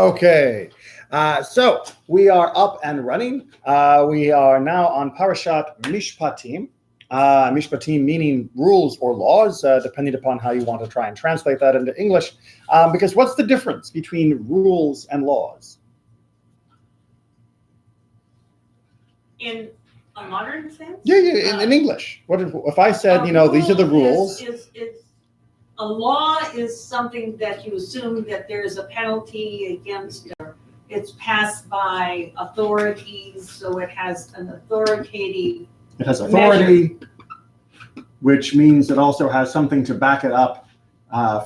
Okay, so we are up and running. We are now on Parashat Mishpatim. Mishpatim meaning rules or laws, depending upon how you want to try and translate that into English. Because what's the difference between rules and laws? In a modern sense? Yeah, in English. What if I said, these are the rules? A law is something that you assume that there's a penalty against, or it's passed by authorities, so it has an authoritative. It has authority, which means it also has something to back it up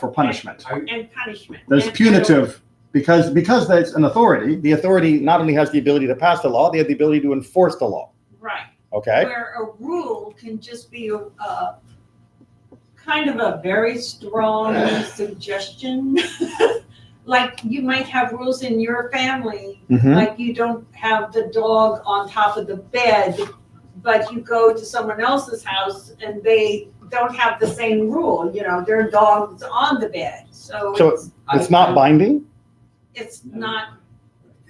for punishment. And punishment. There's punitive, because there's an authority. The authority not only has the ability to pass the law, they have the ability to enforce the law. Right. Okay. Where a rule can just be a kind of a very strong suggestion. Like you might have rules in your family, like you don't have the dog on top of the bed, but you go to someone else's house and they don't have the same rule. Their dog's on the bed. So it's not binding? It's not.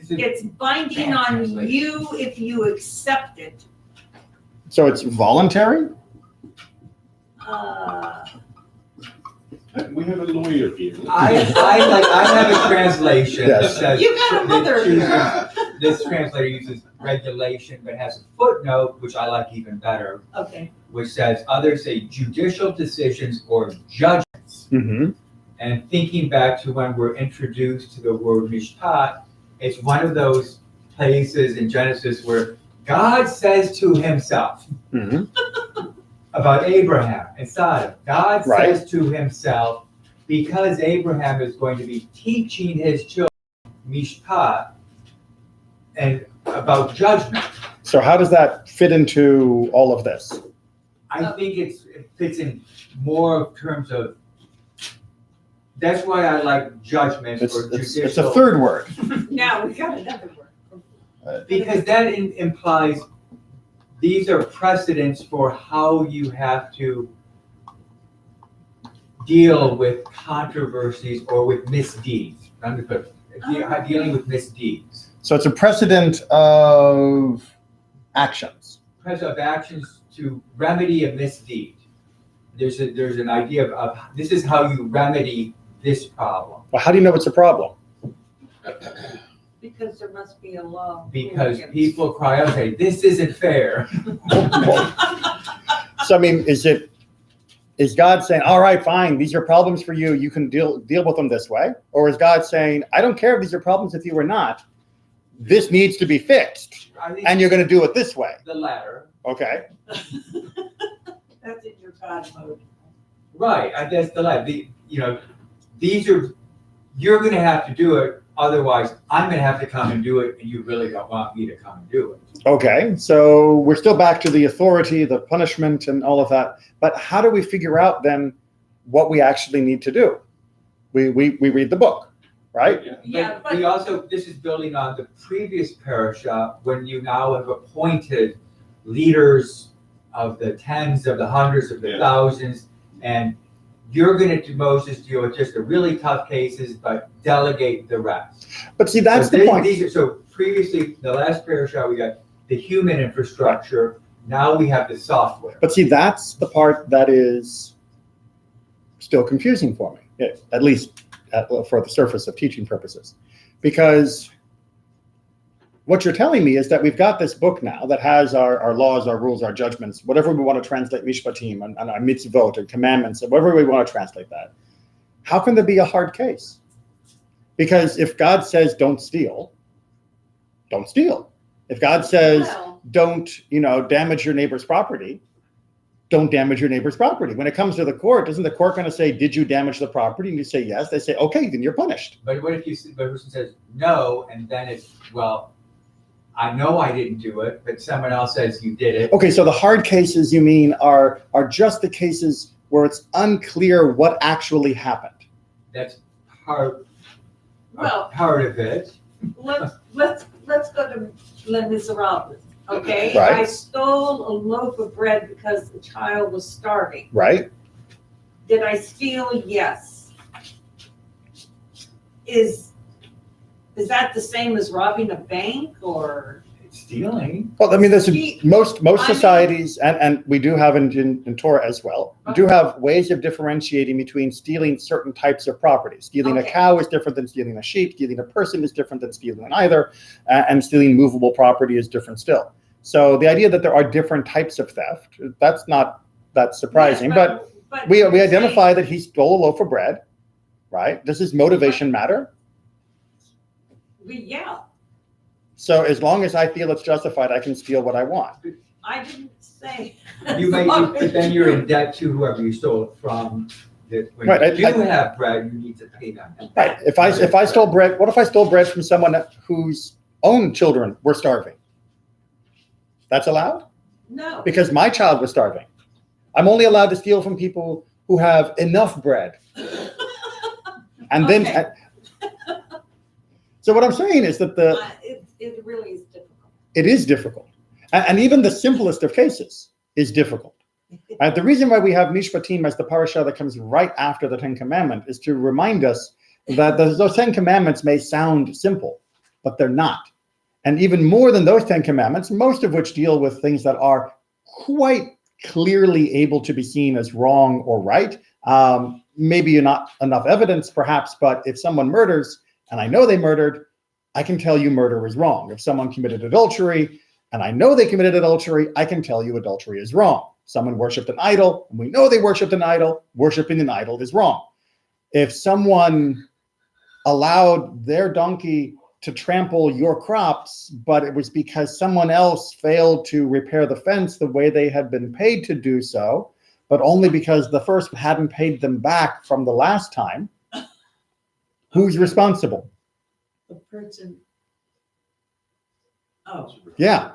It's binding on you if you accept it. So it's voluntary? We have a lawyer here. I have a translation that says You got a mother. this translator uses regulation, but has a footnote, which I like even better, Okay. which says others say judicial decisions or judgments. Mm-hmm. And thinking back to when we're introduced to the word mishpat, it's one of those places in Genesis where God says to himself about Abraham and Sodom. God says to himself, because Abraham is going to be teaching his children mishpat and about judgment. So how does that fit into all of this? I think it fits in more terms of. That's why I like judgment or judicial. It's a third word. Now we got another word. Because that implies these are precedents for how you have to deal with controversies or with misdeeds. Dealing with misdeeds. So it's a precedent of actions. Precedent of actions to remedy a misdeed. There's an idea of this is how you remedy this problem. Well, how do you know it's a problem? Because there must be a law. Because people cry out and say, this isn't fair. So I mean, is God saying, all right, fine, these are problems for you, you can deal with them this way? Or is God saying, I don't care if these are problems with you or not, this needs to be fixed, and you're going to do it this way? The latter. Okay. That's in your God mode. Right, that's the latter. These are, you're going to have to do it. Otherwise, I'm going to have to come and do it, and you really don't want me to come and do it. Okay, so we're still back to the authority, the punishment, and all of that. But how do we figure out then what we actually need to do? We read the book, right? Yeah, but we also, this is building on the previous parasha, when you now have appointed leaders of the tens, of the hundreds, of the thousands, and you're going to, Moses, deal with just the really tough cases, but delegate the rest. But see, that's the point. So previously, the last parasha, we got the human infrastructure. Now we have the software. But see, that's the part that is still confusing for me, at least for the surface of teaching purposes. Because what you're telling me is that we've got this book now that has our laws, our rules, our judgments, whatever we want to translate Mishpatim and our mitzvot and commandments, and whatever we want to translate that. How can there be a hard case? Because if God says don't steal, don't steal. If God says don't, damage your neighbor's property, don't damage your neighbor's property. When it comes to the court, isn't the court going to say, did you damage the property? And you say yes. They say, okay, then you're punished. But what if the person says no, and then it's, well, I know I didn't do it, but someone else says you did it. Okay, so the hard cases you mean are just the cases where it's unclear what actually happened. That's part Well, of it. let's go to Les Miserables. Okay, Right. I stole a loaf of bread because the child was starving. Right? Did I steal? Yes. Is Is that the same as robbing a bank or? It's stealing. Well, I mean, there's He- most I mean- societies, and we do have in Torah as well, we do have ways of differentiating between stealing certain types of property. Stealing a Okay. cow is different than stealing a sheep. Stealing a person is different than stealing either, and stealing movable property is different still. So the idea that there are different types of theft, that's not that surprising. Yes, but we you're saying- identify that he stole a loaf of bread, right? Does his motivation matter? Yeah, So as long as I feel it's justified, I can steal what I want. I didn't say. You may, but then you're in debt to whoever you stole it from. That when Right, you I- do have bread, you need to pay them. Right. If I stole bread, what if I stole bread from someone whose own children were starving? That's allowed? No. Because my child was starving. I'm only allowed to steal from people who have enough bread. And then, Okay. so what I'm saying is that It really is difficult. it is difficult. And even the simplest of cases is difficult. The reason why we have Mishpatim as the parasha that comes right after the Ten Commandments is to remind us that those Ten Commandments may sound simple, but they're not. And even more than those Ten Commandments, most of which deal with things that are quite clearly able to be seen as wrong or right. Maybe not enough evidence, perhaps, but if someone murders, and I know they murdered, I can tell you murder is wrong. If someone committed adultery, and I know they committed adultery, I can tell you adultery is wrong. Someone worshipped an idol, and we know they worshipped an idol, worshiping an idol is wrong. If someone allowed their donkey to trample your crops, but it was because someone else failed to repair the fence the way they had been paid to do so, but only because the first hadn't paid them back from the last time, who's responsible? The person. Oh. Yeah.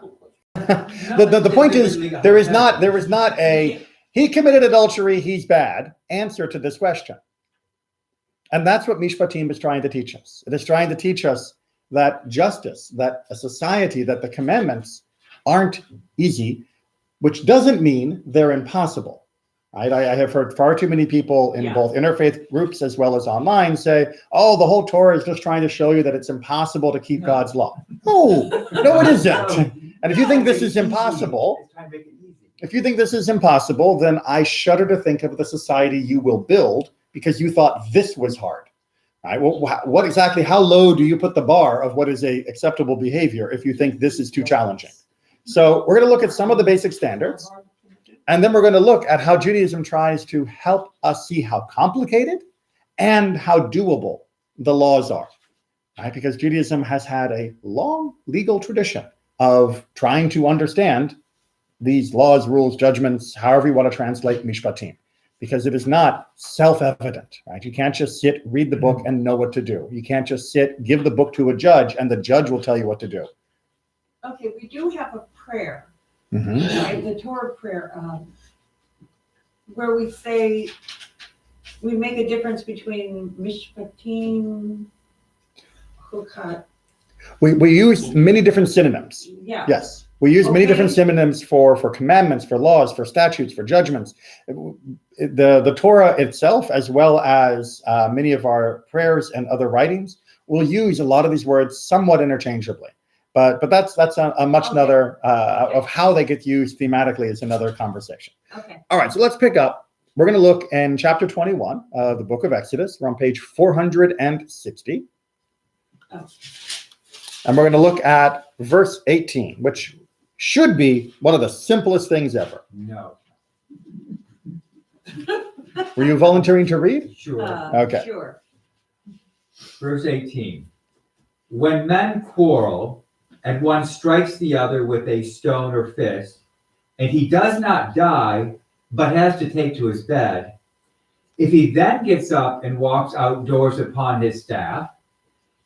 The point is, there is not a, he committed adultery, he's bad, answer to this question. And that's what Mishpatim is trying to teach us. It is trying to teach us that justice, that a society, that the commandments aren't easy, which doesn't mean they're impossible. Right? I have heard far too many people in both interfaith groups as well as online say, oh, the whole Torah is just trying to show you that it's impossible to keep God's law. No, it isn't. And if you think this is impossible, then I shudder to think of the society you will build because you thought this was hard. Right? Well, what exactly, how low do you put the bar of what is a acceptable behavior if you think this is too challenging? So we're going to look at some of the basic standards, and then we're going to look at how Judaism tries to help us see how complicated and how doable the laws are. Right? Because Judaism has had a long legal tradition of trying to understand these laws, rules, judgments, however you want to translate Mishpatim. Because it is not self-evident, right? You can't just sit, read the book, and know what to do. You can't just sit, give the book to a judge, and the judge will tell you what to do. Okay, we do have a prayer, Mm-hmm. right? The Torah prayer, where we say, we make a difference between Mishpatim, Hukat. We use many different synonyms. Yeah. Yes, we use many Okay. different synonyms for commandments, for laws, for statutes, for judgments. The Torah itself, as well as many of our prayers and other writings, will use a lot of these words somewhat interchangeably. But that's a much Okay. another of how they get used thematically is another conversation. Okay. All right, so let's pick up. We're going to look in chapter 21 of the book of Exodus. We're on page 460. Oh. And we're going to look at verse 18, which should be one of the simplest things ever. No. Were you volunteering to read? Sure. Okay. Sure. Verse 18. When men quarrel, and one strikes the other with a stone or fist, and he does not die, but has to take to his bed, if he then gets up and walks outdoors upon his staff,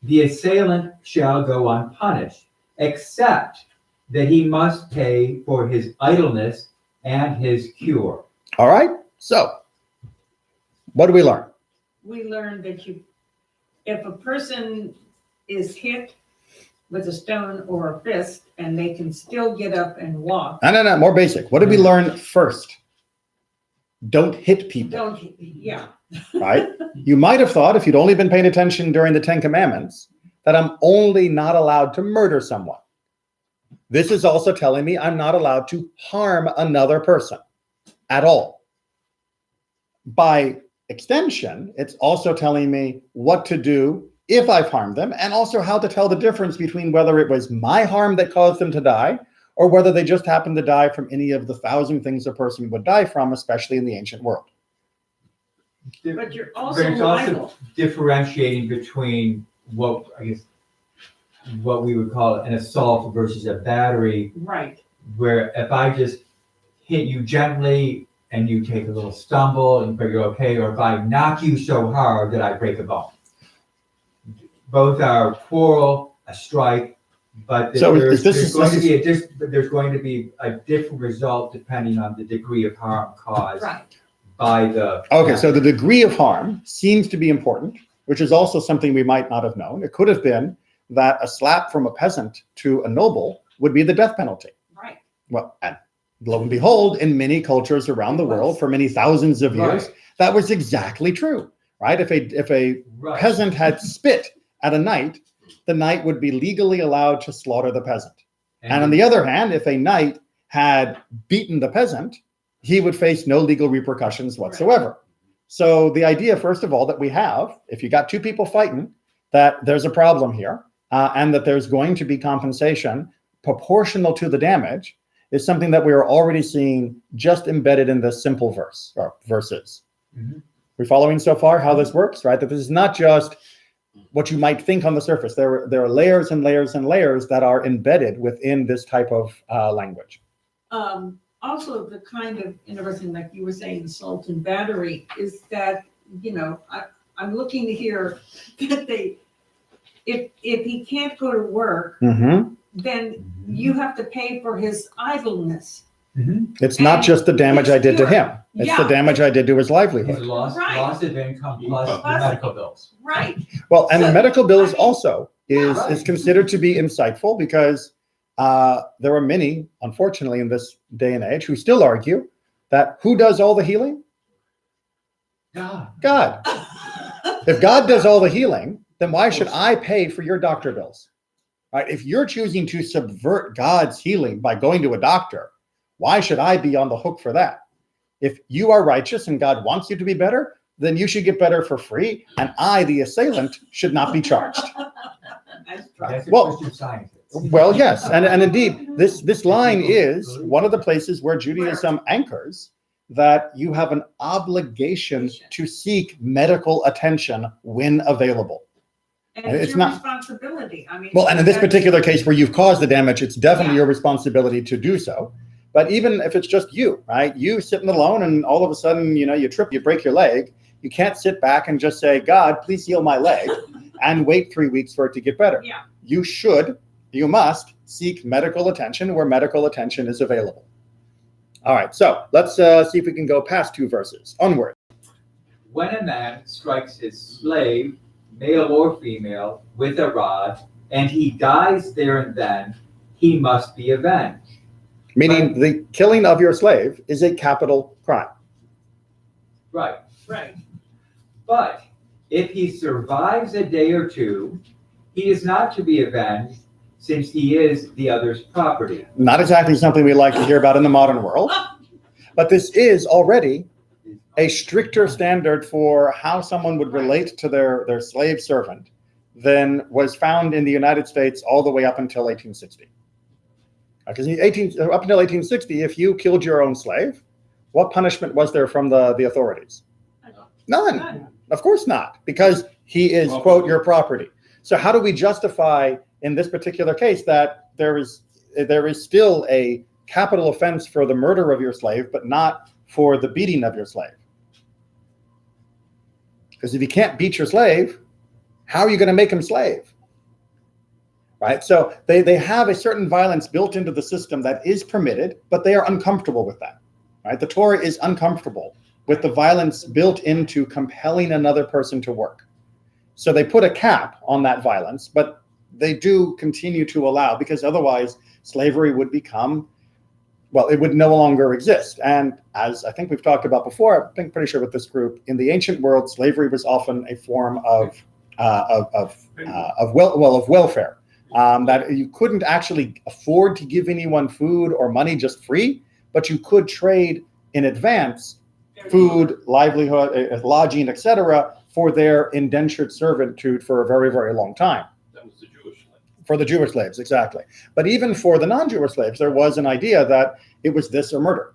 the assailant shall go unpunished, except that he must pay for his idleness and his cure. All right. So, what do we learn? We learned that if a person is hit with a stone or a fist and they can still get up and walk, No. More basic. What did we learn first? Don't hit people. yeah. Right? You might have thought, if you'd only been paying attention during the Ten Commandments, that I'm only not allowed to murder someone. This is also telling me I'm not allowed to harm another person at all. By extension, it's also telling me what to do if I've harmed them, and also how to tell the difference between whether it was my harm that caused them to die, or whether they just happened to die from any of the 1,000 things a person would die from, especially in the ancient world. But you're also But it's liable. also differentiating between what we would call an assault versus a battery, Right. where if I just hit you gently and you take a little stumble but you're okay, or if I knock you so hard that I break a bone. Both are quarrel, a strike, but So there's going to be a different result depending on the degree of harm caused Right. by the. Okay, so the degree of harm seems to be important, which is also something we might not have known. It could have been that a slap from a peasant to a noble would be the death penalty. Right. Well, and lo and behold, in many cultures around the world for many thousands of years, that was exactly true, right? If a peasant had spit at a knight, the knight would be legally allowed to slaughter the peasant. And on the other hand, if a knight had beaten the peasant, he would face no legal repercussions whatsoever. Right. So the idea, first of all, that we have, if you got two people fighting, that there's a problem here, and that there's going to be compensation proportional to the damage, is something that we are already seeing just embedded in this simple verse, or verses. Mm-hmm. We're following so far how this works, right? That this is not just what you might think on the surface. There are layers and layers and layers that are embedded within this type of language. Also, the kind of interesting, like you were saying, assault and battery, is that, I'm looking to hear that if he can't go to work, mm-hmm. then you have to pay for his idleness. Mm-hmm. It's not just the damage I did to him. It's the damage I did to his livelihood. His loss of income plus the medical bills. Right. Well, and the medical bills also is considered to be insightful, because there are many, unfortunately, in this day and age who still argue that who does all the healing? God. If God does all the healing, then why should I pay for your doctor bills? Right? If you're choosing to subvert God's healing by going to a doctor, why should I be on the hook for that? If you are righteous and God wants you to be better, then you should get better for free, and I, the assailant, should not be charged. That's Christian science. Well, yes, and indeed, this line is one of the places where Judaism anchors that you have an obligation to seek medical attention when available. And it's your responsibility. I mean, well, and in this particular case where you've caused the damage, it's definitely your responsibility to do so. But even if it's just you, right? You sitting alone and all of a sudden, you trip, you break your leg. You can't sit back and just say, God, please heal my leg, and wait 3 weeks for it to get better. Yeah. You must seek medical attention where medical attention is available. All right, so let's see if we can go past 2 verses. Onward. When a man strikes his slave, male or female, with a rod, and he dies there and then, he must be avenged. Meaning the killing of your slave is a capital crime. Right. Right. But if he survives a day or two, he is not to be avenged, since he is the other's property. Not exactly something we like to hear about in the modern world, but this is already a stricter standard for how someone would relate to their slave servant than was found in the United States all the way up until 1860. Because up until 1860, if you killed your own slave, what punishment was there from the authorities? None. Of course not, because he is, quote, your property. So how do we justify in this particular case that there is still a capital offense for the murder of your slave, but not for the beating of your slave? Because if you can't beat your slave, how are you going to make him slave? Right? So they have a certain violence built into the system that is permitted, but they are uncomfortable with that. Right? The Torah is uncomfortable with the violence built into compelling another person to work. So they put a cap on that violence, but they do continue to allow, because otherwise slavery would become, well, it would no longer exist. And as I think we've talked about before, I think pretty sure with this group, in the ancient world, slavery was often a form of of welfare. That you couldn't actually afford to give anyone food or money just free, but you could trade in advance food, livelihood, lodging, etc., for their indentured servitude for a very, very long time. That was the Jewish slaves. For the Jewish slaves, exactly. But even for the non-Jewish slaves, there was an idea that it was this or murder.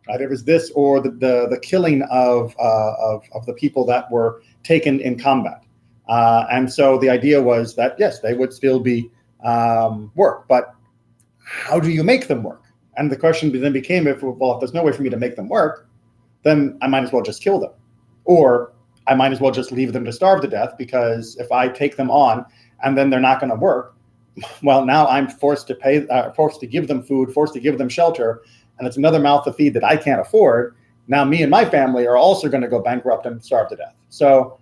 Right? It was this or the killing of the people that were taken in combat. And so the idea was that, yes, they would still be work, but how do you make them work? And the question then became, if there's no way for me to make them work, then I might as well just kill them. Or I might as well just leave them to starve to death, because if I take them on and then they're not going to work, well, now I'm forced to pay, forced to give them food, forced to give them shelter, and it's another mouth to feed that I can't afford. Now me and my family are also going to go bankrupt and starve to death. So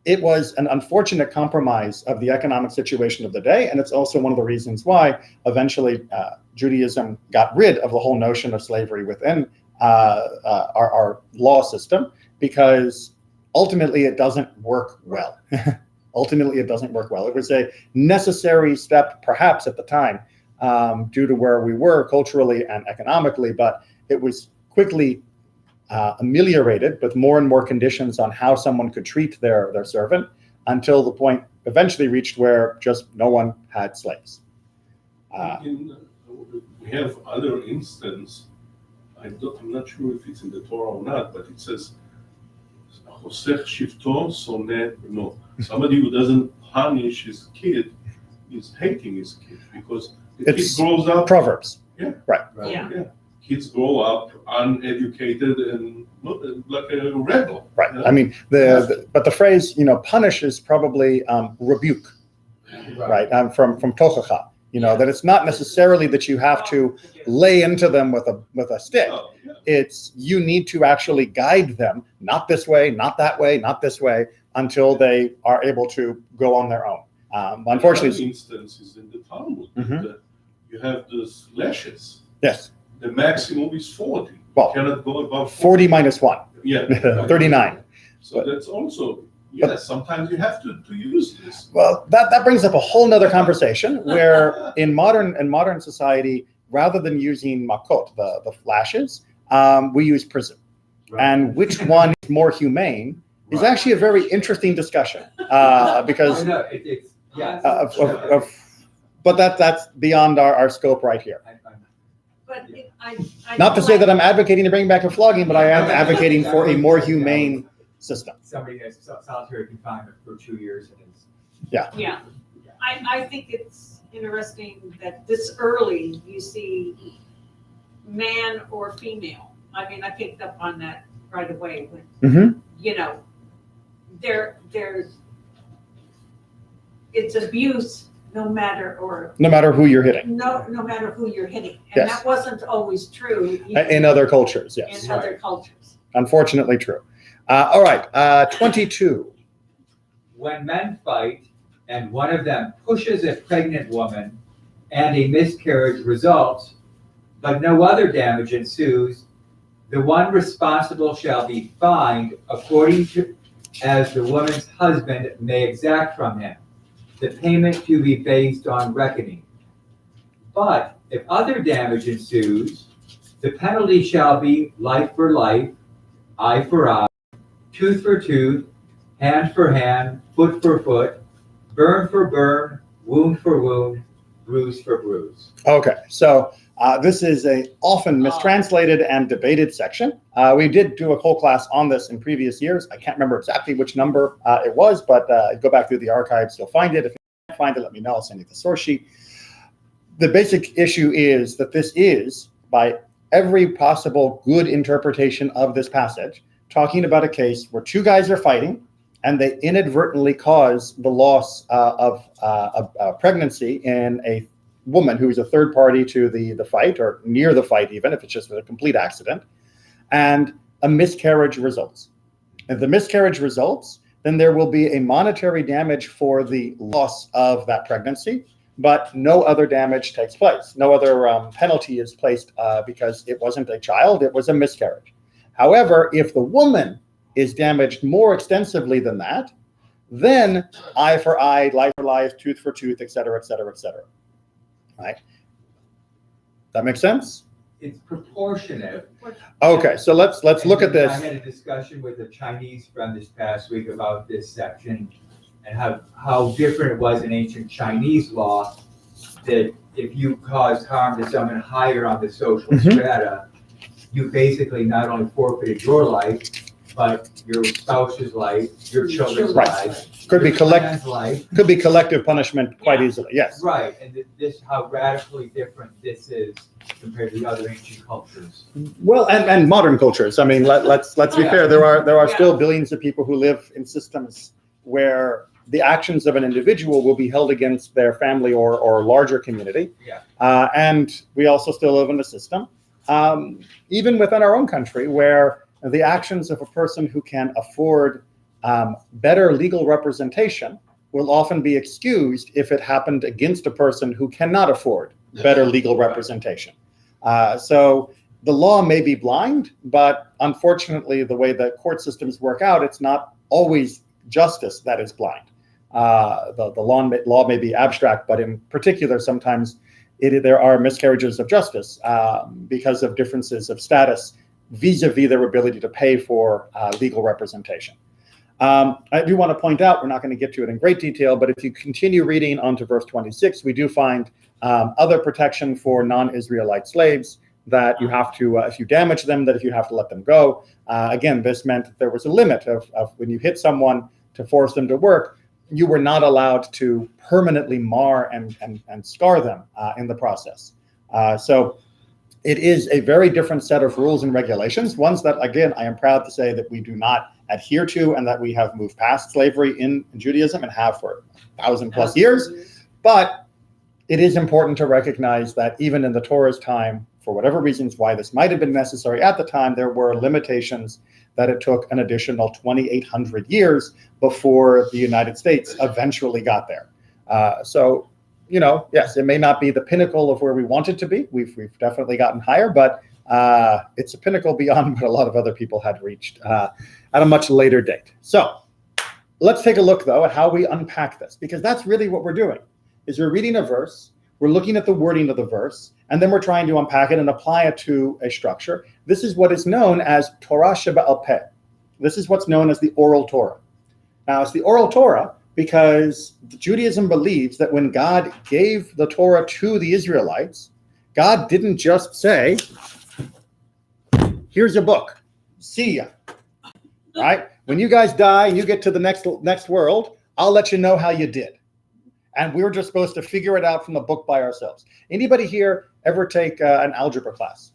it was an unfortunate compromise of the economic situation of the day, and it's also one of the reasons why eventually Judaism got rid of the whole notion of slavery within our law system, because ultimately it doesn't work well. Ultimately, it doesn't work well. It was a necessary step, perhaps at the time, due to where we were culturally and economically, but it was quickly ameliorated with more and more conditions on how someone could treat their servant, until the point eventually reached where just no one had slaves. We have other instance. I'm not sure if it's in the Torah or not, but it says, "Hosech shivto soneh bno." Somebody who doesn't punish his kid is hating his kid, because the kid grows up. Proverbs. Yeah. Right. Yeah. Kids grow up uneducated and like a rebel. Right. I mean, but the phrase, punish is probably rebuke, right? From tochacha. That it's not necessarily that you have to lay into them with a stick. Oh, yeah. It's you need to actually guide them, not this way, not that way, not this way, until they are able to go on their own. Unfortunately, another instance is in the Talmud. Mhm. You have those lashes. yes. The maximum is 40. Well, You cannot go above 40 minus 1, Yeah. 39. So that's also, sometimes you have to use this. Well, that brings up a whole nother conversation where in modern society, rather than using makot, the lashes, we use prison. And which one is more humane is actually a very interesting discussion, because but that's beyond our scope right here. But I Not to say that I'm advocating to bring back a flogging, but I am advocating for a more humane system. Somebody has solitary confinement for 2 years. Yeah, I think it's interesting that this early you see man or female. I mean, I picked up on that right away when, Mm-hmm. it's abuse no matter who you're hitting. no matter who you're hitting. And Yes. that wasn't always true In other cultures, yes. in other cultures. Unfortunately true. All right, 22. When men fight and one of them pushes a pregnant woman and a miscarriage results, but no other damage ensues, the one responsible shall be fined according to as the woman's husband may exact from him, the payment to be based on reckoning. But if other damage ensues, the penalty shall be life for life, eye for eye, tooth for tooth, hand for hand, foot for foot, burn for burn, wound for wound, bruise for bruise. Okay, so this is a often mistranslated and debated section. We did do a whole class on this in previous years. I can't remember exactly which number it was, but go back through the archives, you'll find it. If you can't find it, let me know. I'll send you the source sheet. The basic issue is that this is, by every possible good interpretation of this passage, talking about a case where two guys are fighting and they inadvertently cause the loss of a pregnancy in a woman who is a third party to the fight, or near the fight even, if it's just a complete accident, and a miscarriage results. If the miscarriage results, then there will be a monetary damage for the loss of that pregnancy, but no other damage takes place. No other penalty is placed because it wasn't a child, it was a miscarriage. However, if the woman is damaged more extensively than that, then eye for eye, life for life, tooth for tooth, et cetera, et cetera, et cetera. Right? That make sense? It's proportionate. Okay, so let's look at I this. had a discussion with a Chinese friend this past week about this section and how different it was in ancient Chinese law, that if you caused harm to someone higher on the social Mhm. strata, you basically not only forfeited your life, but your spouse's life, your children's Right. lives, Could be your collective, friend's life. could be collective punishment quite Yeah. easily. Yes. Right, and this, how radically different this is compared to the other ancient cultures. Well, and modern cultures. I mean, let's be Yeah. fair. There are Yeah. still billions of people who live in systems where the actions of an individual will be held against their family or larger community. Yeah. And we also still live in a system, even within our own country, where the actions of a person who can afford better legal representation will often be excused if it happened against a person who cannot afford better legal representation. So the law may be blind, but unfortunately, the way that court systems work out, it's not always justice that is blind. The law may be abstract, but in particular, sometimes there are miscarriages of justice because of differences of status vis-a-vis their ability to pay for legal representation. I do want to point out, we're not going to get to it in great detail, but if you continue reading on to verse 26, we do find other protection for non-Israelite slaves, that you have to, if you damage them, that if you have to let them go. Again, this meant that there was a limit of when you hit someone to force them to work, you were not allowed to permanently mar and scar them in the process. So it is a very different set of rules and regulations, ones that, again, I am proud to say that we do not adhere to, and that we have moved past slavery in Judaism and have for 1,000+ years. But it is important to recognize that even in the Torah's time, for whatever reasons why this might have been necessary at the time, there were limitations that it took an additional 2,800 years before the United States eventually got there. So, yes, it may not be the pinnacle of where we want it to be. We've definitely gotten higher, but it's a pinnacle beyond what a lot of other people had reached at a much later date. So let's take a look, though, at how we unpack this, because that's really what we're doing, is we're reading a verse, we're looking at the wording of the verse, and then we're trying to unpack it and apply it to a structure. This is what is known as Torah Sheba'al Peh. This is what's known as the oral Torah. Now, it's the oral Torah because Judaism believes that when God gave the Torah to the Israelites, God didn't just say, here's a book, see ya, right? When you guys die and you get to the next world, I'll let you know how you did. And we're just supposed to figure it out from the book by ourselves. Anybody here ever take an algebra class?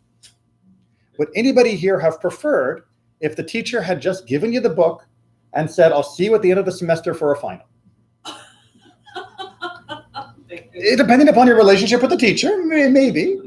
Would anybody here have preferred if the teacher had just given you the book and said, I'll see you at the end of the semester for a final? Depending upon your relationship with the teacher, maybe,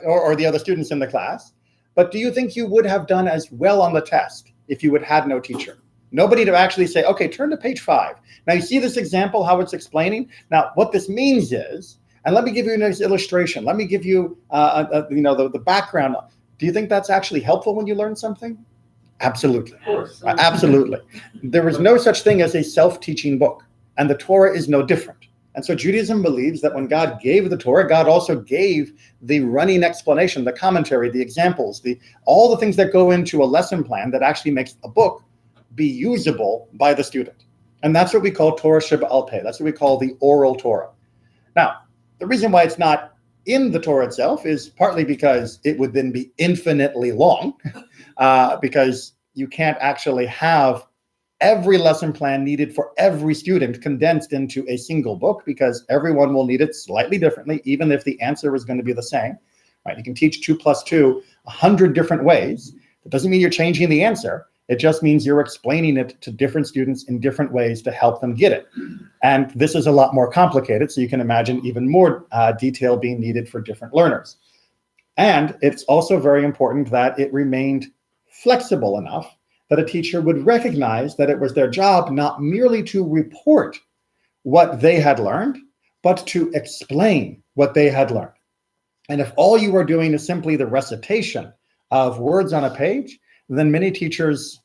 or the other students in the class. But do you think you would have done as well on the test if you had had no teacher? Nobody to actually say, okay, turn to page 5. Now you see this example, how it's explaining? Now what this means is, and let me give you an illustration. Let me give you the background. Do you think that's actually helpful when you learn something? Absolutely. Of course. Absolutely. There is no such thing as a self-teaching book, and the Torah is no different. And so Judaism believes that when God gave the Torah, God also gave the running explanation, the commentary, the examples, all the things that go into a lesson plan that actually makes a book be usable by the student. And that's what we call Torah Sheba'al Peh. That's what we call the oral Torah. Now, the reason why it's not in the Torah itself is partly because it would then be infinitely long, because you can't actually have every lesson plan needed for every student condensed into a single book, because everyone will need it slightly differently, even if the answer is going to be the same. Right? You can teach 2 + 2 100 different ways. It doesn't mean you're changing the answer. It just means you're explaining it to different students in different ways to help them get it. And this is a lot more complicated, so you can imagine even more detail being needed for different learners. And it's also very important that it remained flexible enough that a teacher would recognize that it was their job not merely to report what they had learned, but to explain what they had learned. And if all you are doing is simply the recitation of words on a page, then many teachers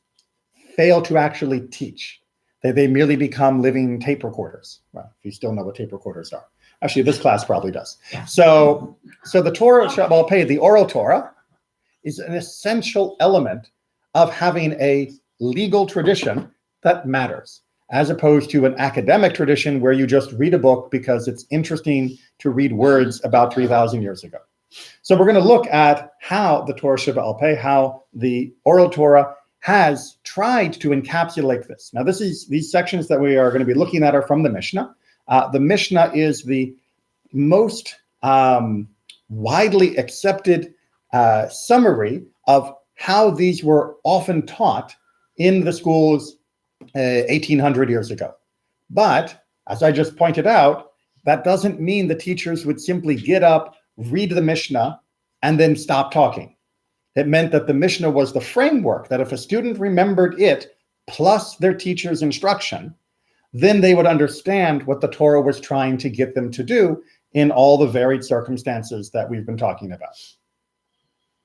fail to actually teach. They merely become living tape recorders. Well, if you still know what tape recorders are. Actually, this class probably does. Yeah. So the Torah Shabbat, the oral Torah, is an essential element of having a legal tradition that matters, as opposed to an academic tradition where you just read a book because it's interesting to read words about 3,000 years ago. So we're going to look at how the Torah Shabbat, how the oral Torah has tried to encapsulate this. Now, these sections that we are going to be looking at are from the Mishnah. The Mishnah is the most widely accepted summary of how these were often taught in the schools 1,800 years ago. But as I just pointed out, that doesn't mean the teachers would simply get up, read the Mishnah, and then stop talking. It meant that the Mishnah was the framework, that if a student remembered it plus their teacher's instruction, then they would understand what the Torah was trying to get them to do in all the varied circumstances that we've been talking about.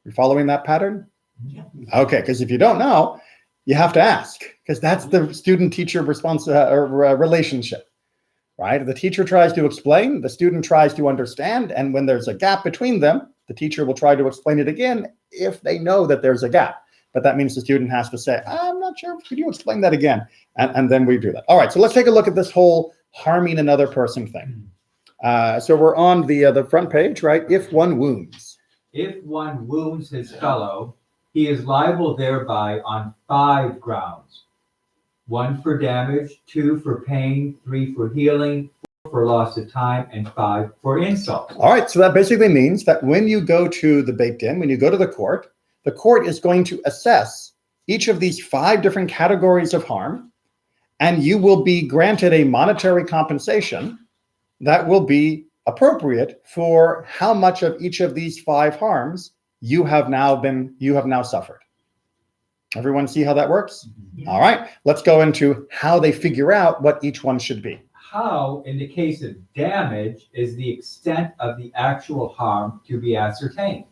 You following that pattern? Yeah. Okay, because if you don't know, you have to ask, because that's the student-teacher relationship, right? The teacher tries to explain, the student tries to understand, and when there's a gap between them, the teacher will try to explain it again if they know that there's a gap. But that means the student has to say, I'm not sure, could you explain that again? And then we do that. All right, so let's take a look at this whole harming another person thing. So we're on the front page, right? If one wounds. If one wounds his fellow, he is liable thereby on 5 grounds. 1 for damage, 2 for pain, 3 for healing, 4 for loss of time, and 5 for insult. All right, so that basically means that when you go to the Beit Din, when you go to the court is going to assess each of these 5 different categories of harm, and you will be granted a monetary compensation that will be appropriate for how much of each of these 5 harms you have now suffered. Everyone see how that works? Yeah. All right, let's go into how they figure out what each one should be. How, in the case of damage, is the extent of the actual harm to be ascertained?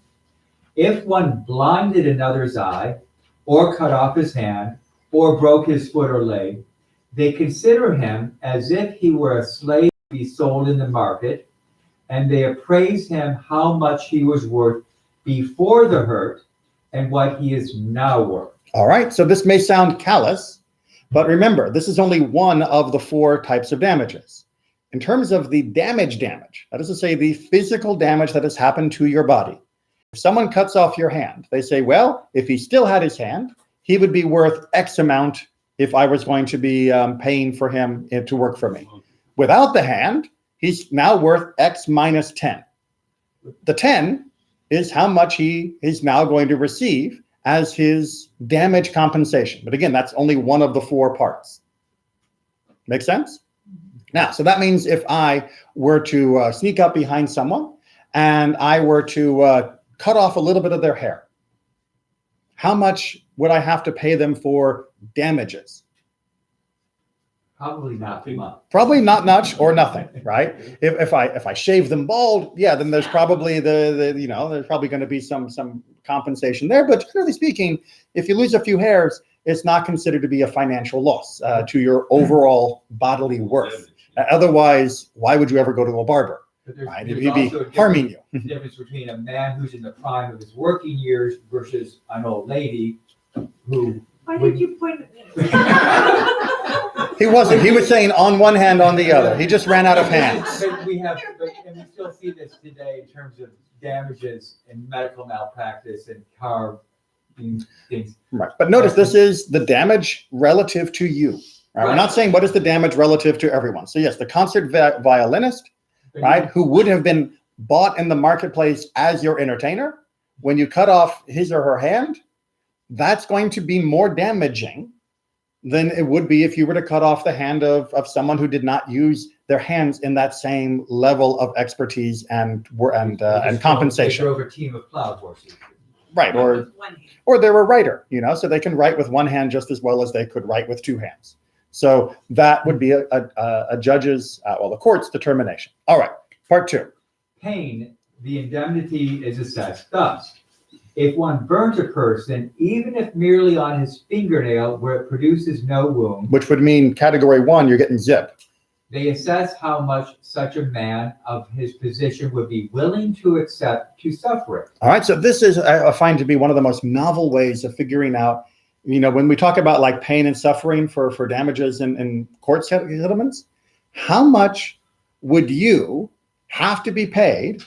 If one blinded another's eye, or cut off his hand, or broke his foot or leg, they consider him as if he were a slave to be sold in the market, and they appraise him how much he was worth before the hurt and what he is now worth. All right, so this may sound callous, but remember, this is only one of the 4 types of damages. In terms of the damage, that is to say the physical damage that has happened to your body. If someone cuts off your hand, they say, well, if he still had his hand, he would be worth X amount if I was going to be paying for him to work for me. Without the hand, he's now worth X minus 10. The 10 is how much he is now going to receive as his damage compensation. But again, that's only one of the 4 parts. Make sense? Now, so that means if I were to sneak up behind someone and I were to cut off a little bit of their hair, how much would I have to pay them for damages? Probably not much. Probably not much or nothing, right? If I shave them bald, yeah, then there's probably there's probably going to be some compensation there. But generally speaking, if you lose a few hairs, it's not considered to be a financial loss to your overall bodily worth. Otherwise, why would you ever go to a barber? Right? There's He'd be also a harming you. difference between a man who's in the prime of his working years versus an old lady who. Why did you point at me? He wasn't. He was saying on one hand, on the other. He just ran out of hands. But we still see this today in terms of damages and medical malpractice and car things. Right. But notice this is the damage relative to you. Right? We're not saying what is the damage relative to everyone. So yes, the concert violinist, right, who would have been bought in the marketplace as your entertainer, when you cut off his or her hand, that's going to be more damaging than it would be if you were to cut off the hand of someone who did not use their hands in that same level of expertise and compensation. They drove a team of plow horses. Right, or they're a writer, so they can write with one hand just as well as they could write with 2 hands. So that would be a judge's, the court's determination. All right, part 2. Pain, the indemnity is assessed thus. If one burns a person, even if merely on his fingernail where it produces no wound, which would mean category 1, you're getting zip. they assess how much such a man of his position would be willing to accept to suffer it. All right, so this is, I find to be one of the most novel ways of figuring out, when we talk about like pain and suffering for damages in court settlements, how much would you have to be paid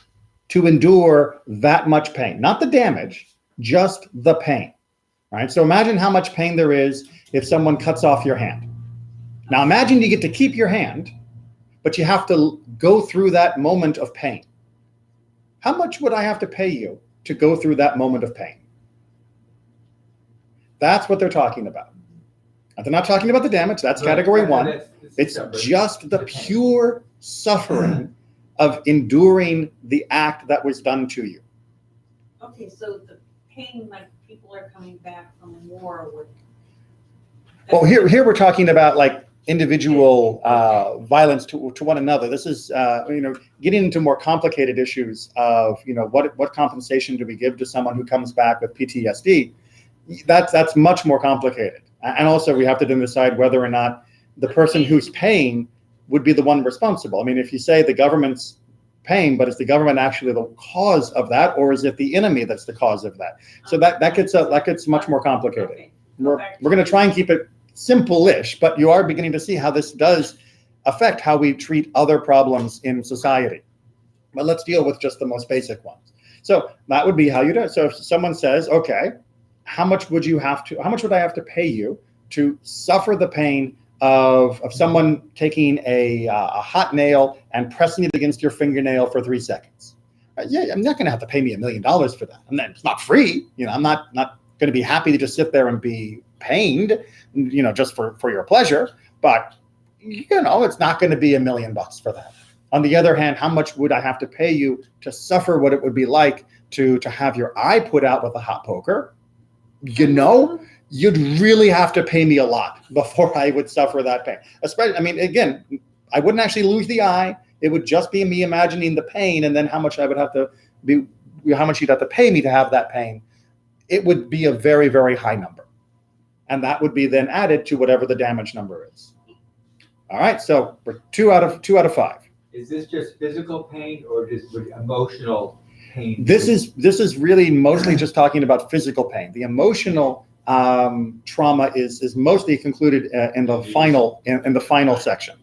to endure that much pain? Not the damage, just the pain, right? So imagine how much pain there is if someone cuts off your hand. Now imagine you get to keep your hand, but you have to go through that moment of pain. How much would I have to pay you to go through that moment of pain? That's what they're talking about. They're not talking about the damage, that's category 1. It's just the pure suffering of enduring the act that was done to you. Okay, so the pain, like people are coming back from war with. Well, here we're talking about like individual violence to one another. This is getting into more complicated issues of what compensation do we give to someone who comes back with PTSD. That's much more complicated, and also we have to then decide whether or not the person who's paying would be the one responsible. I mean, if you say the government's paying, but is the government actually the cause of that, or is it the enemy that's the cause of that? So that gets much more complicated. Okay. We're going to try and keep it simple-ish, but you are beginning to see how this does affect how we treat other problems in society. But let's deal with just the most basic ones. So that would be how you do it. So if someone says, okay, how much would I have to pay you to suffer the pain of someone taking a hot nail and pressing it against your fingernail for 3 seconds? Yeah, I'm not going to have to pay me $1 million for that. And then it's not free. I'm not going to be happy to just sit there and be pained, just for your pleasure. But it's not going to be $1 million for that. On the other hand, how much would I have to pay you to suffer what it would be like to have your eye put out with a hot poker? You'd really have to pay me a lot before I would suffer that pain. Especially, again, I wouldn't actually lose the eye. It would just be me imagining the pain, and then how much you'd have to pay me to have that pain. It would be a very, very high number. And that would be then added to whatever the damage number is. All right, so we're 2 out of 5. Is this just physical pain or just emotional pain? This is really mostly just talking about physical pain. The emotional trauma is mostly concluded in the final section.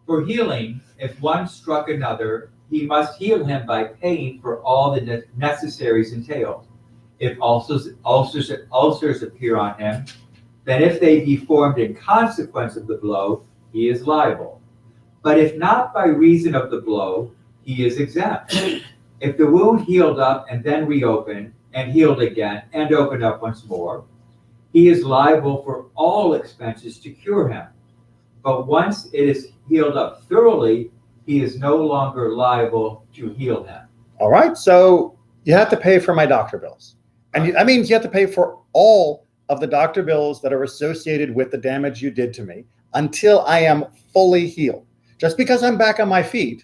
For healing, if one struck another, he must heal him by paying for all the necessaries entailed. If ulcers appear on him, then if they be formed in consequence of the blow, he is liable. But if not by reason of the blow, he is exempt. If the wound healed up and then reopened, and healed again, and opened up once more, he is liable for all expenses to cure him. But once it is healed up thoroughly, he is no longer liable to heal him. All right, so you have to pay for my doctor bills. And that means you have to pay for all of the doctor bills that are associated with the damage you did to me until I am fully healed. Just because I'm back on my feet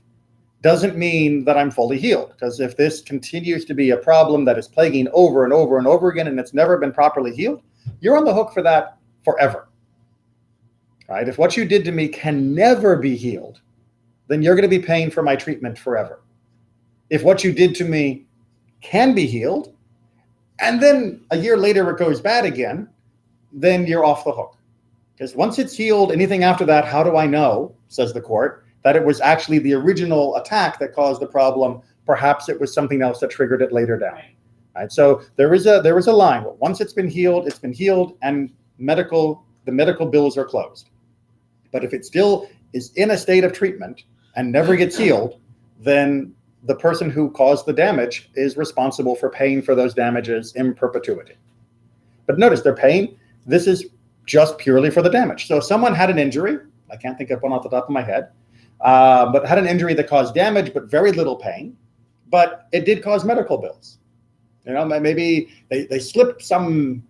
doesn't mean that I'm fully healed, because if this continues to be a problem that is plaguing over and over and over again and it's never been properly healed, you're on the hook for that forever. Right? If what you did to me can never be healed, then you're going to be paying for my treatment forever. If what you did to me can be healed, and then a year later it goes bad again, then you're off the hook. Because once it's healed, anything after that, how do I know, says the court, that it was actually the original attack that caused the problem? Perhaps it was something else that triggered it later down. Right? So there is a line. Once it's been healed, and the medical bills are closed. But if it still is in a state of treatment and never gets healed, then the person who caused the damage is responsible for paying for those damages in perpetuity. But notice they're paying, this is just purely for the damage. So if someone had an injury, I can't think of one off the top of my head, but had an injury that caused damage but very little pain, but it did cause medical bills. Maybe they slipped some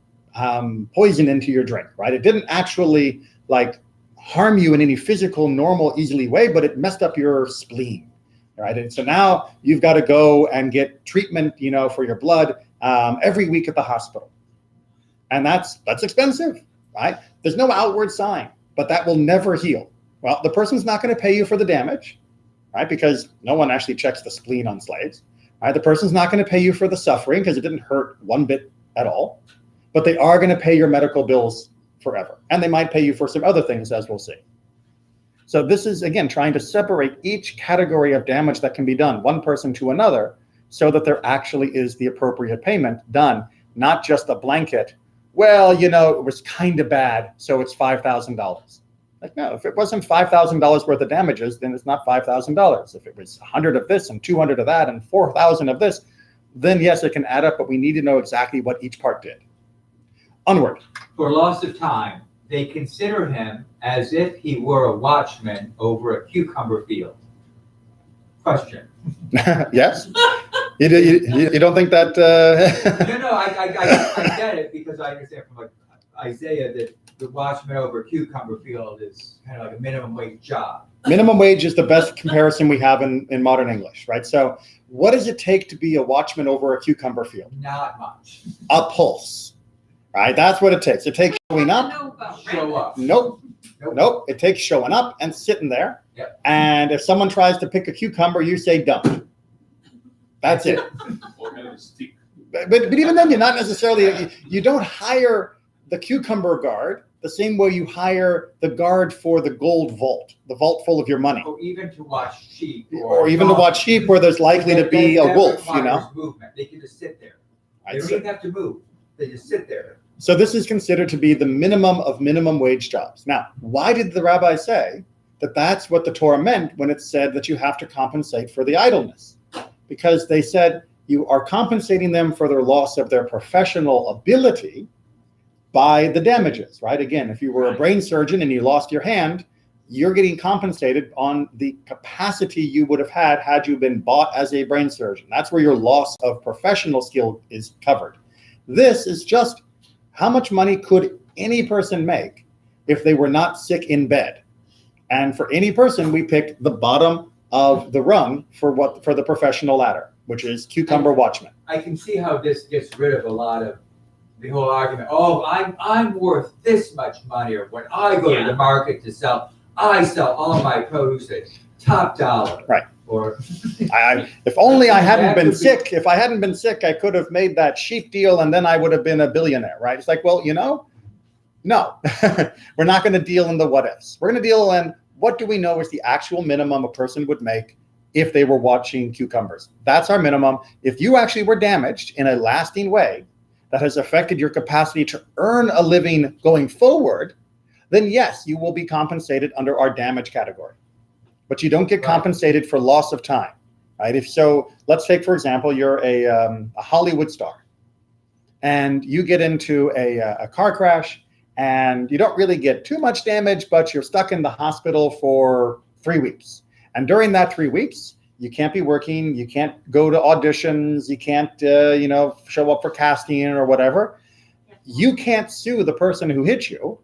poison into your drink, right? It didn't actually harm you in any physical, normal, easily way, but it messed up your spleen, right? And so now you've got to go and get treatment, for your blood every week at the hospital. And that's expensive, right? There's no outward sign, but that will never heal. Well, the person's not going to pay you for the damage, right? Because no one actually checks the spleen on slaves, right? The person's not going to pay you for the suffering because it didn't hurt one bit at all, but they are going to pay your medical bills forever. And they might pay you for some other things, as we'll see. So this is, again, trying to separate each category of damage that can be done, one person to another, so that there actually is the appropriate payment done, not just a blanket, well, it was kind of bad, so it's $5,000. Like, no, if it wasn't $5,000 worth of damages, then it's not $5,000. If it was 100 of this and 200 of that and 4,000 of this, then yes, it can add up, but we need to know exactly what each part did. Onward. For loss of time, they consider him as if he were a watchman over a cucumber field. Question. Yes? You don't think that... No, I get it, because I understand from Isaiah that the watchman over a cucumber field is kind of like a minimum wage job. Minimum wage is the best comparison we have in modern English, right? So what does it take to be a watchman over a cucumber field? Not much. A pulse, right? That's what it takes. It takes showing up. Show up. Nope. It takes showing up and sitting there. Yep. And if someone tries to pick a cucumber, you say don't. That's it. Or have a stick. But even then, you're not necessarily, you don't hire the cucumber guard the same way you hire the guard for the gold vault, the vault full of your money. Or even to watch sheep. Or even to watch sheep where there's likely to be a wolf, Movement. They can just sit there. They don't even have to move. They just sit there. So this is considered to be the minimum of minimum wage jobs. Now, why did the rabbi say that that's what the Torah meant when it said that you have to compensate for the idleness? Because they said you are compensating them for their loss of their professional ability by the damages, right? Again, if you were a brain surgeon and you lost your hand, you're getting compensated on the capacity you would have had you been bought as a brain surgeon. That's where your loss of professional skill is covered. This is just how much money could any person make if they were not sick in bed? And for any person, we picked the bottom of the rung for the professional ladder, which is cucumber watchman. I can see how this gets rid of a lot of the whole argument. Oh, I'm worth this much money, or when I go to the market to sell, I sell all my produce at top dollar. Right. Or if only I hadn't been sick. If I hadn't been sick, I could have made that sheep deal, and then I would have been a billionaire, right? It's like, well, no, we're not going to deal in the what ifs. We're going to deal in what do we know is the actual minimum a person would make if they were watching cucumbers. That's our minimum. If you actually were damaged in a lasting way that has affected your capacity to earn a living going forward, then yes, you will be compensated under our damage category. But you don't get compensated for loss of time, right? If so, let's take, for example, you're a Hollywood star and you get into a car crash and you don't really get too much damage, but you're stuck in the hospital for 3 weeks. And during that 3 weeks, you can't be working, you can't go to auditions, you can't, show up for casting or whatever. You can't sue the person who hit you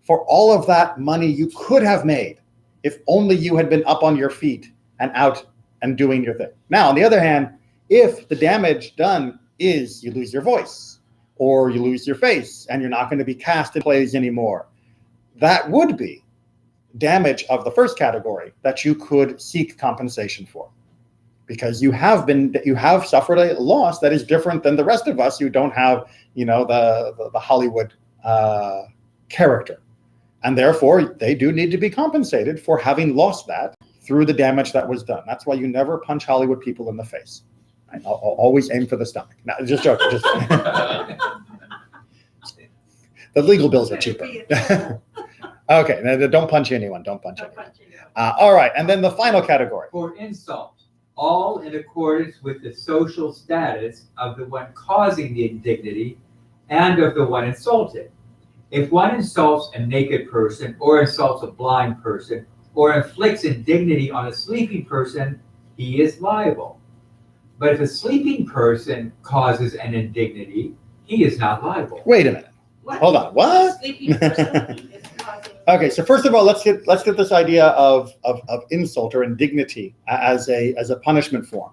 for all of that money you could have made if only you had been up on your feet and out and doing your thing. Now, on the other hand, if the damage done is you lose your voice or you lose your face and you're not going to be cast in plays anymore, that would be damage of the first category that you could seek compensation for, because you have suffered a loss that is different than the rest of us who don't have, the Hollywood character. And therefore, they do need to be compensated for having lost that through the damage that was done. That's why you never punch Hollywood people in the face. I'll always aim for the stomach. No, just joking. The legal bills are cheaper. Okay, now, don't punch anyone. Don't punch anyone. All right, and then the final category. For insult, all in accordance with the social status of the one causing the indignity and of the one insulted. If one insults a naked person, or insults a blind person, or inflicts indignity on a sleeping person, he is liable. But if a sleeping person causes an indignity, he is not liable. Wait a minute. Hold on. What? Sleeping person is causing Okay, so first of all, let's get this idea of insult or indignity as a punishment form,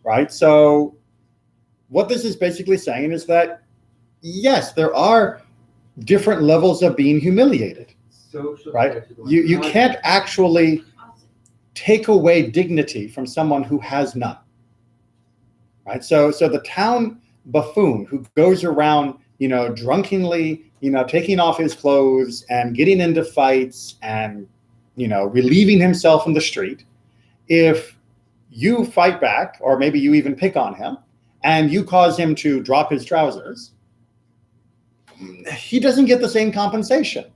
right? So what this is basically saying is that yes, there are different levels of being humiliated, Social right? status is one. You can't actually take away dignity from someone who has none, right? So the town buffoon who goes around, drunkenly, taking off his clothes and getting into fights and, relieving himself in the street. If you fight back, or maybe you even pick on him, and you cause him to drop his trousers, he doesn't get the same compensation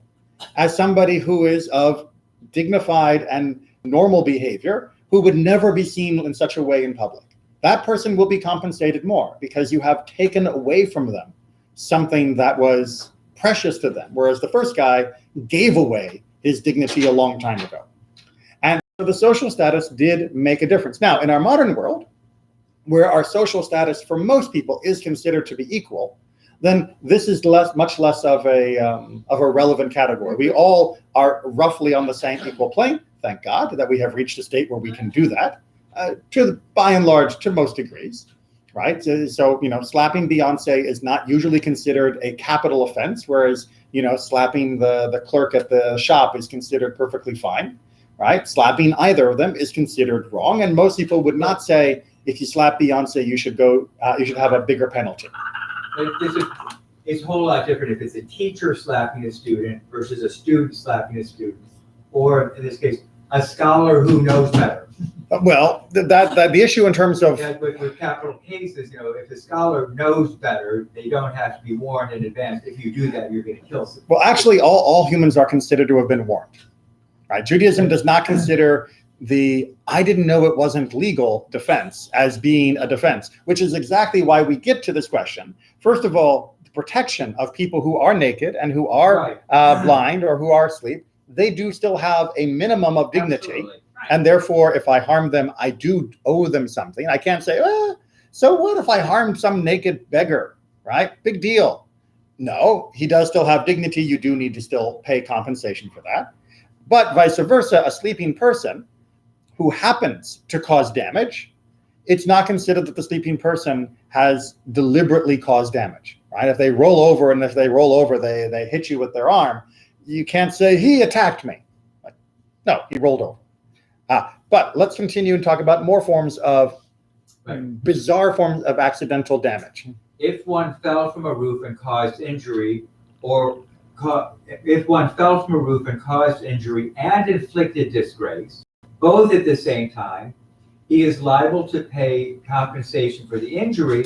as somebody who is of dignified and normal behavior, who would never be seen in such a way in public. That person will be compensated more because you have taken away from them something that was precious to them, whereas the first guy gave away his dignity a long time ago. And so the social status did make a difference. Now, in our modern world, where our social status for most people is considered to be equal, then this is much less of a relevant category. We all are roughly on the same equal plane. Thank God that we have reached a state where we can do that, by and large, to most degrees, right? So slapping Beyonce is not usually considered a capital offense, whereas slapping the clerk at the shop is considered perfectly fine, right? Slapping either of them is considered wrong, and most people would not say if you slap Beyonce, you should have a bigger penalty. It's a whole lot different if it's a teacher slapping a student versus a student slapping a student, or in this case, a scholar who knows better. Well, that the issue in terms of with capital cases, if the scholar knows better, they don't have to be warned in advance. If you do that, you're going to kill someone. Well, actually, all humans are considered to have been warned, right? Judaism does not consider the "I didn't know it wasn't legal" defense as being a defense, which is exactly why we get to this question. First of all, the protection of people who are naked and who are blind or who are asleep, they do still have a minimum of dignity. Absolutely. And therefore, if I harm them, I do owe them something. I can't say, so what if I harmed some naked beggar, right? Big deal. No, he does still have dignity. You do need to still pay compensation for that. But vice versa, a sleeping person who happens to cause damage, it's not considered that the sleeping person has deliberately caused damage, right? If they roll over they hit you with their arm, you can't say, he attacked me. Like, no, he rolled over. But let's continue and talk about more forms of bizarre forms of accidental damage. If one fell from a roof and caused injury, if one fell from a roof and caused injury and inflicted disgrace, both at the same time, he is liable to pay compensation for the injury,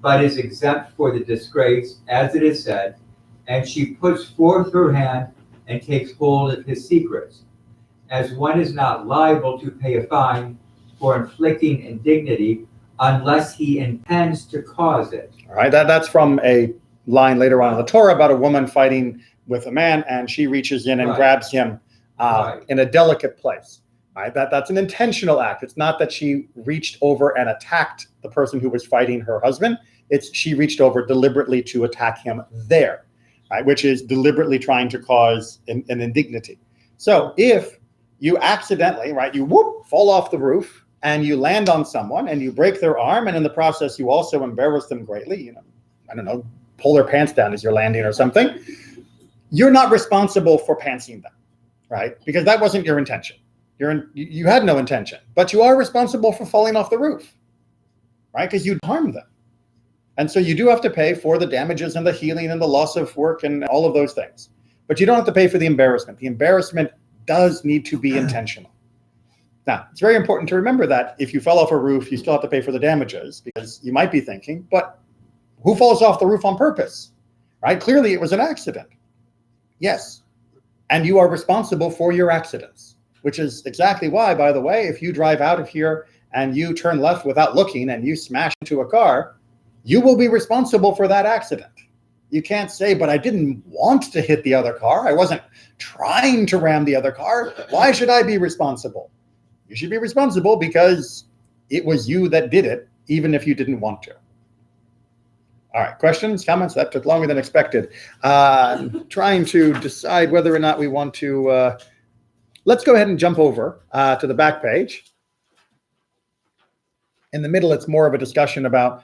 but is exempt for the disgrace, as it is said, and she puts forth her hand and takes hold of his secrets. As one is not liable to pay a fine for inflicting indignity unless he intends to cause it. All right, that's from a line later on in the Torah about a woman fighting with a man, and she reaches in and grabs him in a delicate place. Right, that's an intentional act. It's not that she reached over and attacked the person who was fighting her husband. It's she reached over deliberately to attack him there, right, which is deliberately trying to cause an indignity. So if you accidentally, right, you fall off the roof and you land on someone and you break their arm, and in the process you also embarrass them greatly, I don't know, pull their pants down as you're landing or something, you're not responsible for pantsing them, right? Because that wasn't your intention. You had no intention, but you are responsible for falling off the roof, right? Because you harmed them. And so you do have to pay for the damages and the healing and the loss of work and all of those things. But you don't have to pay for the embarrassment. The embarrassment does need to be intentional. Now, it's very important to remember that if you fell off a roof, you still have to pay for the damages, because you might be thinking, but who falls off the roof on purpose, right? Clearly it was an accident. Yes. And you are responsible for your accidents, which is exactly why, by the way, if you drive out of here and you turn left without looking and you smash into a car, you will be responsible for that accident. You can't say, but I didn't want to hit the other car. I wasn't trying to ram the other car. Why should I be responsible? You should be responsible because it was you that did it, even if you didn't want to. All right, questions, comments? That took longer than expected. Trying to decide whether or not we want to, let's go ahead and jump over to the back page. In the middle, it's more of a discussion about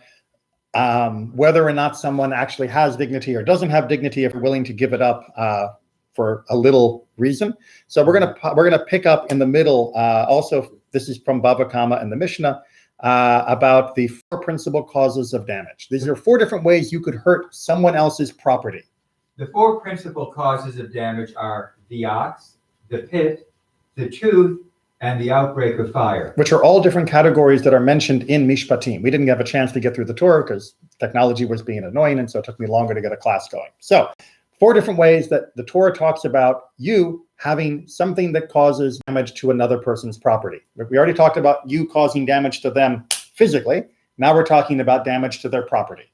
whether or not someone actually has dignity or doesn't have dignity if they're willing to give it up for a little reason. So we're gonna pick up in the middle. Also, this is from Bava Kama and the Mishnah about the 4 principal causes of damage. These are 4 different ways you could hurt someone else's property. The 4 principal causes of damage are the ox, the pit, the tooth, and the outbreak of fire. Which are all different categories that are mentioned in Mishpatim. We didn't have a chance to get through the Torah because technology was being annoying, and so it took me longer to get a class going. So 4 different ways that the Torah talks about you having something that causes damage to another person's property. We already talked about you causing damage to them physically. Now we're talking about damage to their property.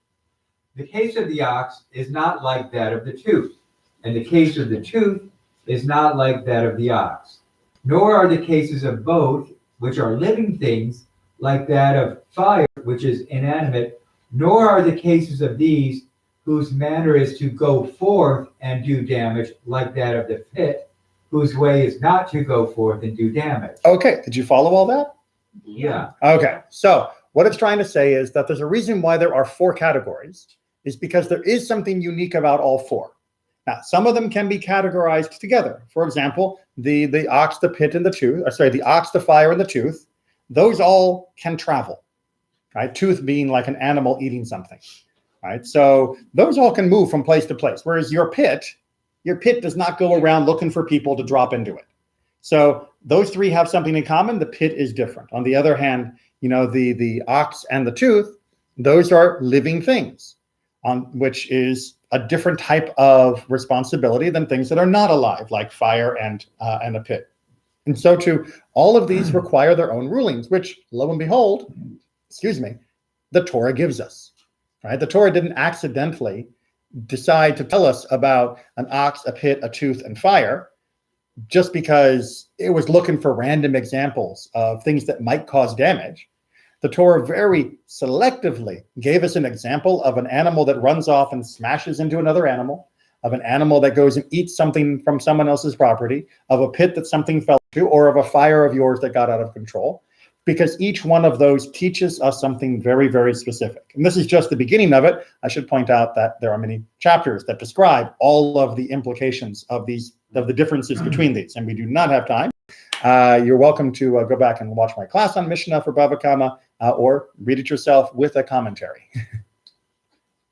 The case of the ox is not like that of the tooth, and the case of the tooth is not like that of the ox. Nor are the cases of both, which are living things, like that of fire, which is inanimate, nor are the cases of these whose manner is to go forth and do damage, like that of the pit, whose way is not to go forth and do damage. Okay, did you follow all that? Yeah. Okay, so what it's trying to say is that there's a reason why there are 4 categories, is because there is something unique about all 4. Now, some of them can be categorized together. For example, the ox, the pit, and the tooth, the ox, the fire, and the tooth, those all can travel, right? Tooth being like an animal eating something, right? So those all can move from place to place, whereas your pit does not go around looking for people to drop into it. So those 3 have something in common. The pit is different. On the other hand, the ox and the tooth, those are living things, which is a different type of responsibility than things that are not alive, like fire and a pit. And so too, all of these require their own rulings, which, lo and behold, the Torah gives us, right? The Torah didn't accidentally decide to tell us about an ox, a pit, a tooth, and fire just because it was looking for random examples of things that might cause damage. The Torah very selectively gave us an example of an animal that runs off and smashes into another animal, of an animal that goes and eats something from someone else's property, of a pit that something fell into, or of a fire of yours that got out of control, because each one of those teaches us something very, very specific. And this is just the beginning of it. I should point out that there are many chapters that describe all of the implications of the differences between these, and we do not have time. You're welcome to go back and watch my class on Mishnah for Bava Kama, or read it yourself with a commentary.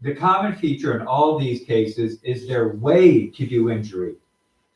The common feature in all these cases is their way to do injury,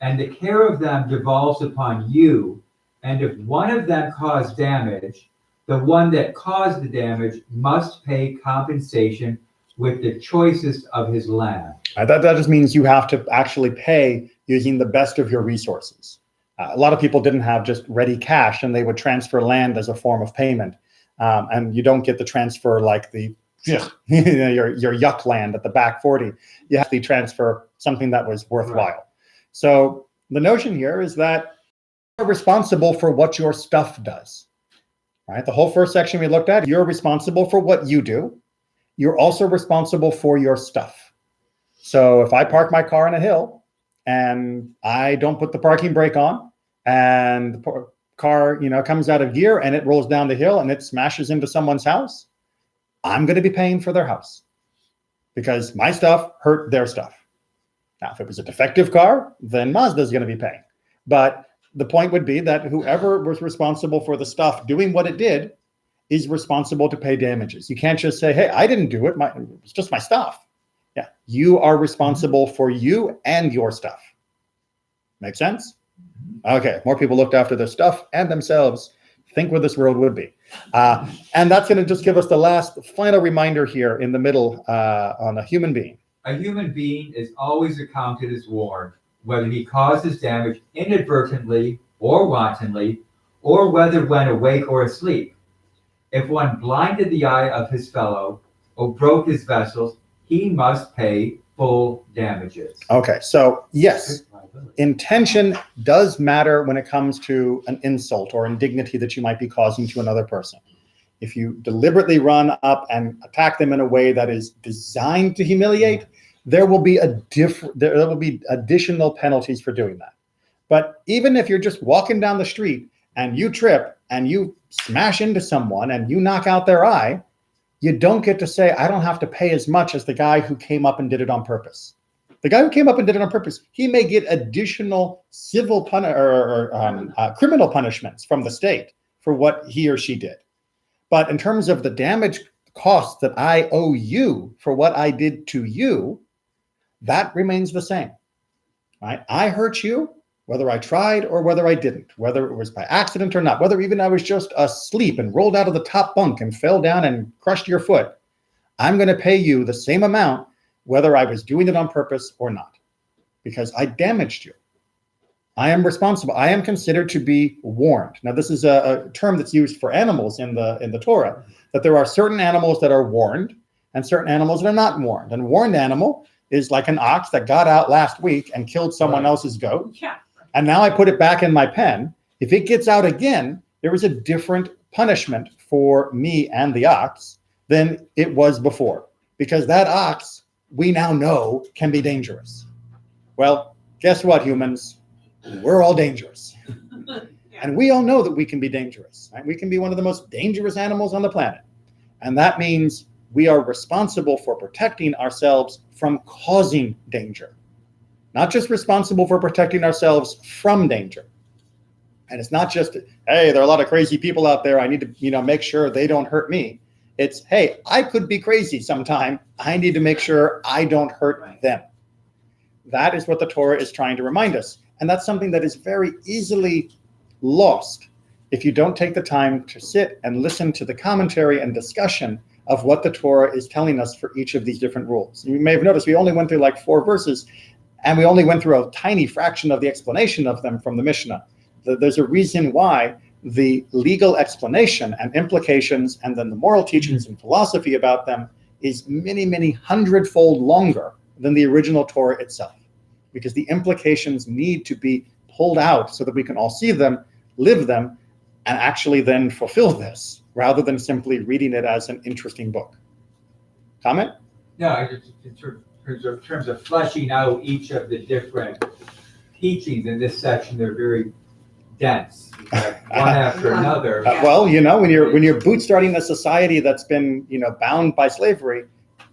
and the care of them devolves upon you. And if one of them caused damage, the one that caused the damage must pay compensation with the choicest of his land. That just means you have to actually pay using the best of your resources. A lot of people didn't have just ready cash, and they would transfer land as a form of payment. And you don't get the transfer like your yuck land at the back 40. You have to transfer something that was worthwhile. Right. So the notion here is that you're responsible for what your stuff does. Right? The whole first section we looked at, you're responsible for what you do. You're also responsible for your stuff. So if I park my car on a hill and I don't put the parking brake on, and the car, comes out of gear and it rolls down the hill and it smashes into someone's house, I'm going to be paying for their house because my stuff hurt their stuff. Now, if it was a defective car, then Mazda's going to be paying. But the point would be that whoever was responsible for the stuff doing what it did is responsible to pay damages. You can't just say, hey, I didn't do it. It's just my stuff. Yeah, you are responsible for you and your stuff. Make sense? Okay, more people looked after their stuff and themselves. Think what this world would be. And that's going to just give us the final reminder here in the middle on a human being. A human being is always accounted as warned, whether he causes damage inadvertently or wantonly, or whether when awake or asleep. If one blinded the eye of his fellow or broke his vessels, he must pay full damages. Okay, so yes, intention does matter when it comes to an insult or indignity that you might be causing to another person. if you deliberately run up and attack them in a way that is designed to humiliate, there will be additional penalties for doing that. But even if you're just walking down the street and you trip and you smash into someone and you knock out their eye, you don't get to say, I don't have to pay as much as the guy who came up and did it on purpose. The guy who came up and did it on purpose, he may get additional civil criminal punishments from the state for what he or she did. But in terms of the damage costs that I owe you for what I did to you, that remains the same. Right? I hurt you, whether I tried or whether I didn't, whether it was by accident or not, whether even I was just asleep and rolled out of the top bunk and fell down and crushed your foot. I'm going to pay you the same amount whether I was doing it on purpose or not, because I damaged you. I am responsible. I am considered to be warned. Now, this is a term that's used for animals in the Torah, that there are certain animals that are warned and certain animals that are not warned. And warned animal is like an ox that got out last week and killed someone else's goat. Yeah. And now I put it back in my pen. If it gets out again, there is a different punishment for me and the ox than it was before, because that ox, we now know, can be dangerous. Well, guess what, humans? We're all dangerous. And we all know that we can be dangerous. Right? We can be one of the most dangerous animals on the planet. And that means we are responsible for protecting ourselves from causing danger. Not just responsible for protecting ourselves from danger. And it's not just, hey, there are a lot of crazy people out there. I need to, make sure they don't hurt me. It's, hey, I could be crazy sometime. I need to make sure I don't hurt them. That is what the Torah is trying to remind us. And that's something that is very easily lost if you don't take the time to sit and listen to the commentary and discussion of what the Torah is telling us for each of these different rules. You may have noticed we only went through like 4 verses, and we only went through a tiny fraction of the explanation of them from the Mishnah. There's a reason why the legal explanation and implications and then the moral teachings and philosophy about them is many, many hundredfold longer than the original Torah itself, because the implications need to be pulled out so that we can all see them, live them, and actually then fulfill this, rather than simply reading it as an interesting book. Comment? No, in terms of fleshing out each of the different teachings in this section, they're very dense, like one after another. Well, when you're boot-starting a society that's been, bound by slavery,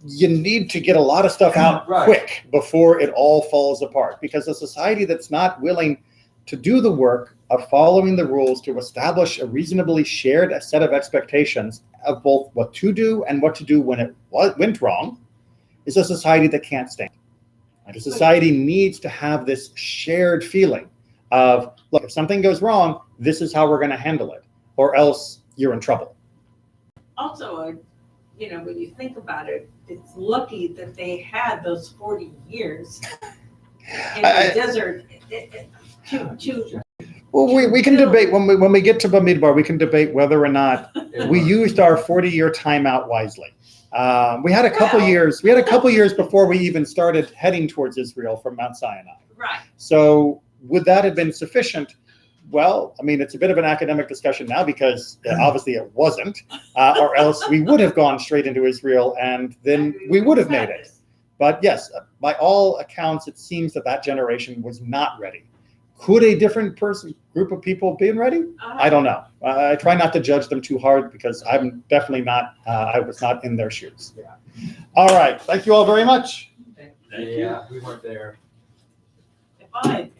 you need to get a lot of stuff out quick before it all falls apart. Because a society that's not willing to do the work of following the rules to establish a reasonably shared set of expectations of both what to do and what to do when it went wrong is a society that can't stand. And a society needs to have this shared feeling of, look, if something goes wrong, this is how we're going to handle it, or else you're in trouble. Also, when you think about it, it's lucky that they had those 40 years in the desert to Well, we can debate when we get to Bamidbar. We can debate whether or not we used our 40-year timeout wisely. We had a couple years. We had a couple years before we even started heading towards Israel from Mount Sinai. Right. So would that have been sufficient? Well, it's a bit of an academic discussion now, because obviously it wasn't, or else we would have gone straight into Israel and then we would have made it. But yes, by all accounts, it seems that generation was not ready. Could a different group of people been ready? I don't know. I try not to judge them too hard, because I'm definitely not, I was not in their shoes. Yeah. All right. Thank you all very much. Yeah, we weren't there. If I